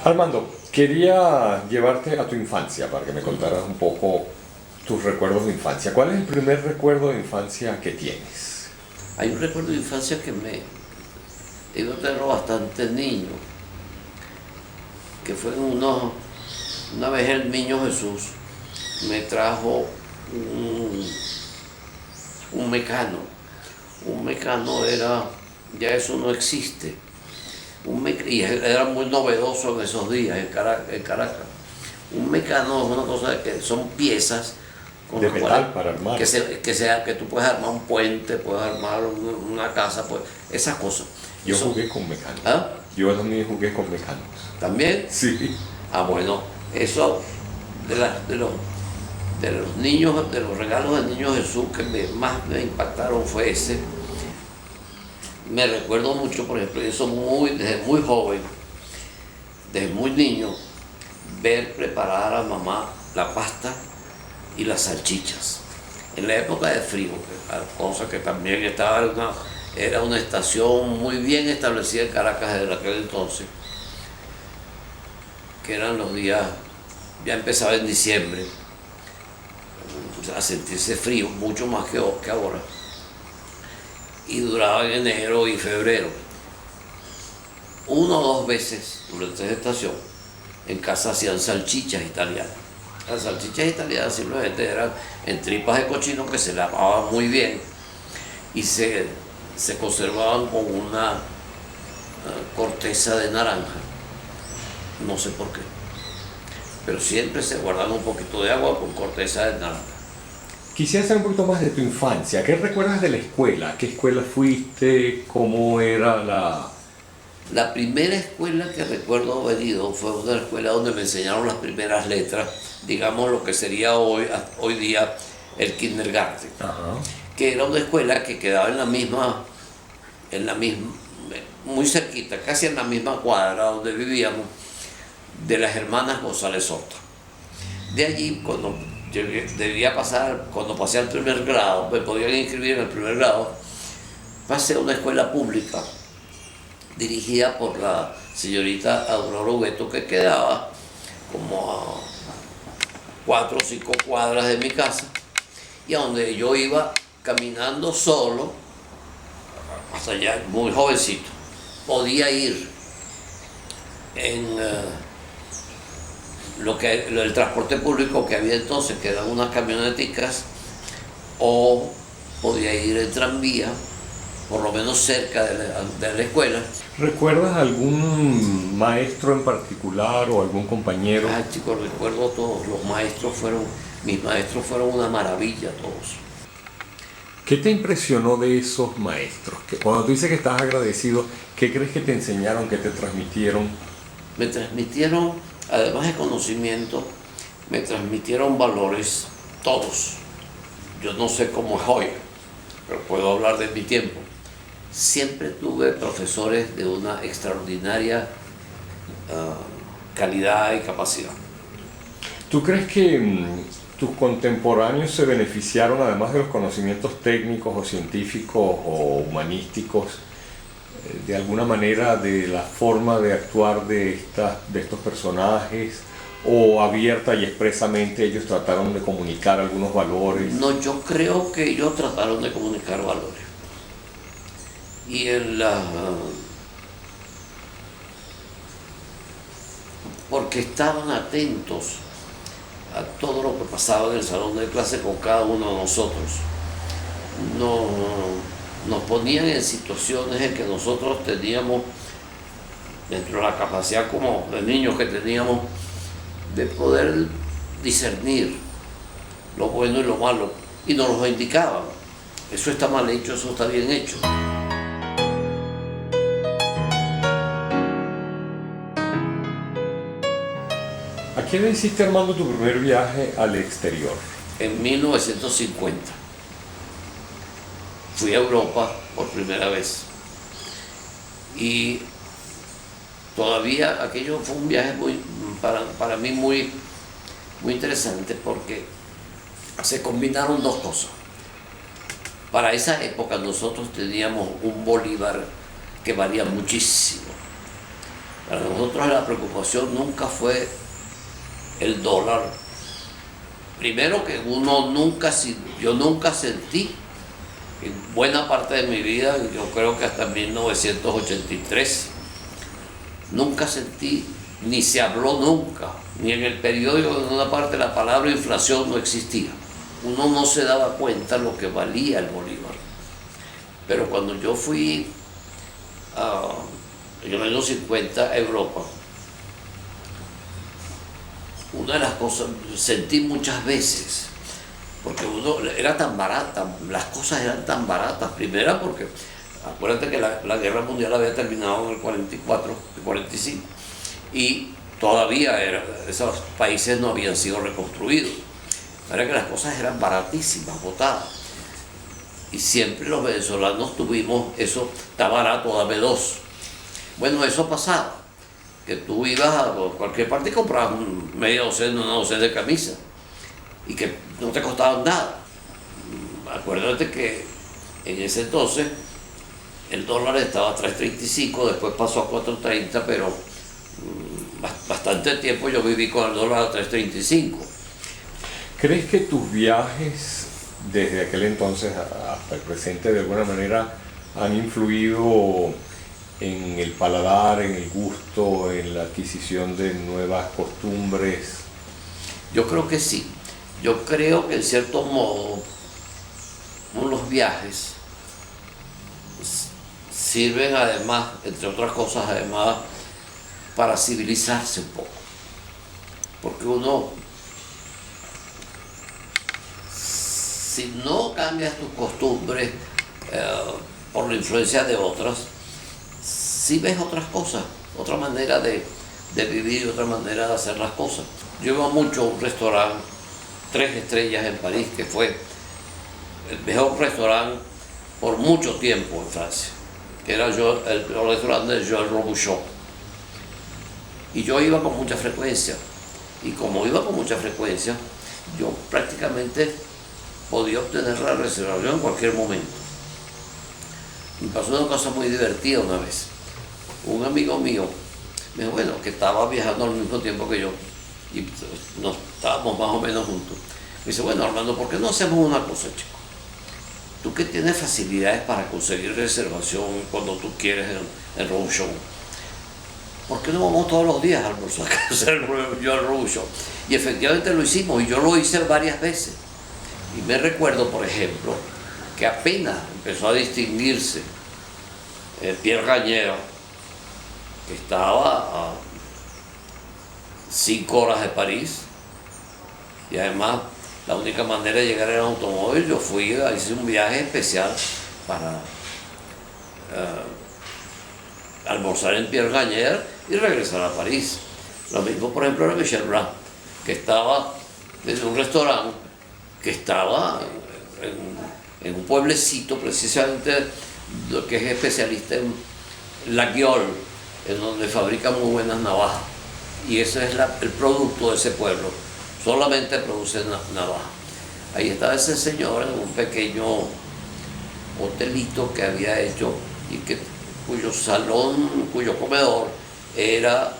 Armando, quería llevarte a tu infancia para que me contaras un poco tus recuerdos de infancia. ¿Cuál es el primer recuerdo de infancia que tienes? Hay un recuerdo de infancia que yo tengo bastante niño, que fue una vez el niño Jesús me trajo un mecano. Un mecano ya eso no existe. Y era muy novedoso en esos días en Caracas. Un mecano es una cosa que son piezas con De las metal cuales para armar. que tú puedes armar un puente, puedes armar una casa, pues, esas cosas. Yo jugué con mecanos. ¿Ah? Yo también jugué con mecanos. ¿También? Sí. Bueno, eso de los niños, de los regalos del niño Jesús que más me impactaron fue ese. Me recuerdo mucho, por ejemplo, eso desde muy joven, desde muy niño, ver preparar a mamá la pasta y las salchichas. En la época de frío, cosa que también era una estación muy bien establecida en Caracas desde aquel entonces, que eran los días, ya empezaba en diciembre, a sentirse frío, mucho más que ahora, y duraba en enero y febrero. Una o dos veces durante esa estación en casa hacían salchichas italianas. Las salchichas italianas simplemente eran en tripas de cochino que se lavaban muy bien y se conservaban con una corteza de naranja, no sé por qué, pero siempre se guardaba un poquito de agua con corteza de naranja. Quisiera saber un poquito más de tu infancia. ¿Qué recuerdas de la escuela? ¿A qué escuela fuiste? ¿Cómo era La primera escuela que recuerdo haber ido fue una escuela donde me enseñaron las primeras letras, digamos lo que sería hoy día el kindergarten. Ajá. Que era una escuela que quedaba en la misma, muy cerquita, casi en la misma cuadra donde vivíamos, de las hermanas González Horta. De allí, cuando pasé al primer grado, me podían inscribir en el primer grado, pasé a una escuela pública dirigida por la señorita Aurora Ubeto, que quedaba como a 4 o 5 cuadras de mi casa, y a donde yo iba caminando solo, hasta allá, muy jovencito. Podía ir en el transporte público que había entonces, que eran unas camioneticas, o podía ir en tranvía, por lo menos cerca de la escuela. ¿Recuerdas algún maestro en particular o algún compañero? Chicos, recuerdo todos, mis maestros fueron una maravilla todos. ¿Qué te impresionó de esos maestros? Cuando tú dices que estás agradecido, ¿qué crees que te enseñaron, que te transmitieron? Me transmitieron, además de conocimiento, me transmitieron valores, todos. Yo no sé cómo es hoy, pero puedo hablar de mi tiempo. Siempre tuve profesores de una extraordinaria calidad y capacidad. ¿Tú crees que tus contemporáneos se beneficiaron, además de los conocimientos técnicos o científicos o humanísticos, de alguna manera de la forma de actuar de estos personajes? ¿O abierta y expresamente ellos trataron de comunicar algunos valores? No, yo creo que ellos trataron de comunicar valores. Y porque estaban atentos a todo lo que pasaba en el salón de clase con cada uno de nosotros. Nos ponían en situaciones en que nosotros teníamos, dentro de la capacidad como de niños que teníamos, de poder discernir lo bueno y lo malo, y nos lo indicaban. Eso está mal hecho, eso está bien hecho. ¿A qué le hiciste, Armando, tu primer viaje al exterior? En 1950 fui a Europa por primera vez, y todavía aquello fue un viaje para mí muy interesante, porque se combinaron dos cosas. Para esa época nosotros teníamos un bolívar que valía muchísimo. Para nosotros la preocupación nunca fue el dólar. Primero que yo nunca sentí, en buena parte de mi vida, yo creo que hasta 1983, nunca sentí, ni se habló nunca, ni en el periódico en una parte la palabra inflación no existía. Uno no se daba cuenta lo que valía el bolívar. Pero cuando yo fui en los años 50 a Europa, una de las cosas, sentí muchas veces, porque era tan barata, las cosas eran tan baratas. Primero porque, acuérdate que la guerra mundial había terminado en el 44, el 45, y todavía esos países no habían sido reconstruidos. Era que las cosas eran baratísimas, botadas. Y siempre los venezolanos tuvimos eso, está barato, dame dos. Bueno, eso pasaba, que tú ibas a cualquier parte y comprabas media docena, una docena de camisas, y que no te costaban nada. Acuérdate que en ese entonces el dólar estaba a 3.35, después pasó a 4.30, pero bastante tiempo yo viví con el dólar a 3.35. ¿Crees que tus viajes desde aquel entonces hasta el presente de alguna manera han influido en el paladar, en el gusto, en la adquisición de nuevas costumbres? Yo creo que sí. Yo creo que en cierto modo los viajes sirven además, entre otras cosas, además para civilizarse un poco. Porque uno, si no cambias tus costumbres por la influencia de otras, sí ves otras cosas, otra manera de vivir, otra manera de hacer las cosas. Yo iba mucho a un restaurante 3 estrellas en París, que fue el mejor restaurante por mucho tiempo en Francia, que era el restaurante de Joël Robuchon. Y yo iba con mucha frecuencia, y como iba con mucha frecuencia, yo prácticamente podía obtener la reservación en cualquier momento. Me pasó una cosa muy divertida una vez. Un amigo mío me dijo, bueno, que estaba viajando al mismo tiempo que yo, y nos estábamos más o menos juntos. Me dice, bueno, Armando, ¿por qué no hacemos una cosa, chico? Tú que tienes facilidades para conseguir reservación cuando tú quieres en Robuchon, ¿por qué no vamos todos los días a almorzar a hacer yo el Robuchon? Y efectivamente lo hicimos, y yo lo hice varias veces. Y me recuerdo, por ejemplo, que apenas empezó a distinguirse Pierre Gagnaire, que estaba a 5 horas de París, y además la única manera de llegar era en automóvil. Yo hice un viaje especial para almorzar en Pierre Gagnaire y regresar a París. Lo mismo, por ejemplo, era Michel Blanc, que estaba en un restaurante que estaba en un pueblecito precisamente que es especialista en la guiole, en donde fabrican muy buenas navajas, y ese es el producto de ese pueblo, solamente producen navajas. Ahí estaba ese señor en un pequeño hotelito que había hecho, y cuyo salón, cuyo comedor era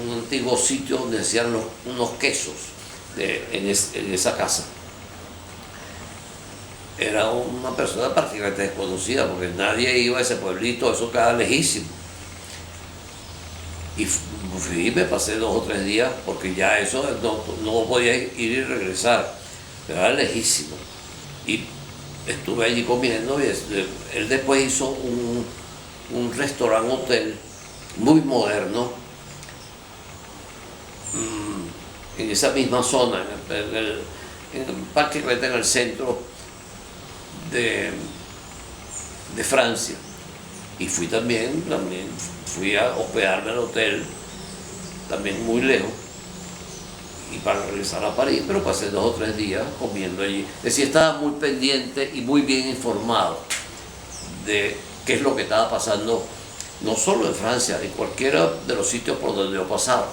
un antiguo sitio donde hacían unos quesos en esa casa. Era una persona prácticamente desconocida, porque nadie iba a ese pueblito, eso quedaba lejísimo. Y fui, me pasé 2 o 3 días, porque ya eso no podía ir y regresar, pero era lejísimo. Y estuve allí comiendo, y él después hizo un restaurante hotel muy moderno en esa misma zona, prácticamente en el centro de Francia. Y fui también fui a hospedarme al hotel, también muy lejos, y para regresar a París, pero pasé 2 o 3 días comiendo allí. Es decir, estaba muy pendiente y muy bien informado de qué es lo que estaba pasando, no solo en Francia, en cualquiera de los sitios por donde yo pasaba.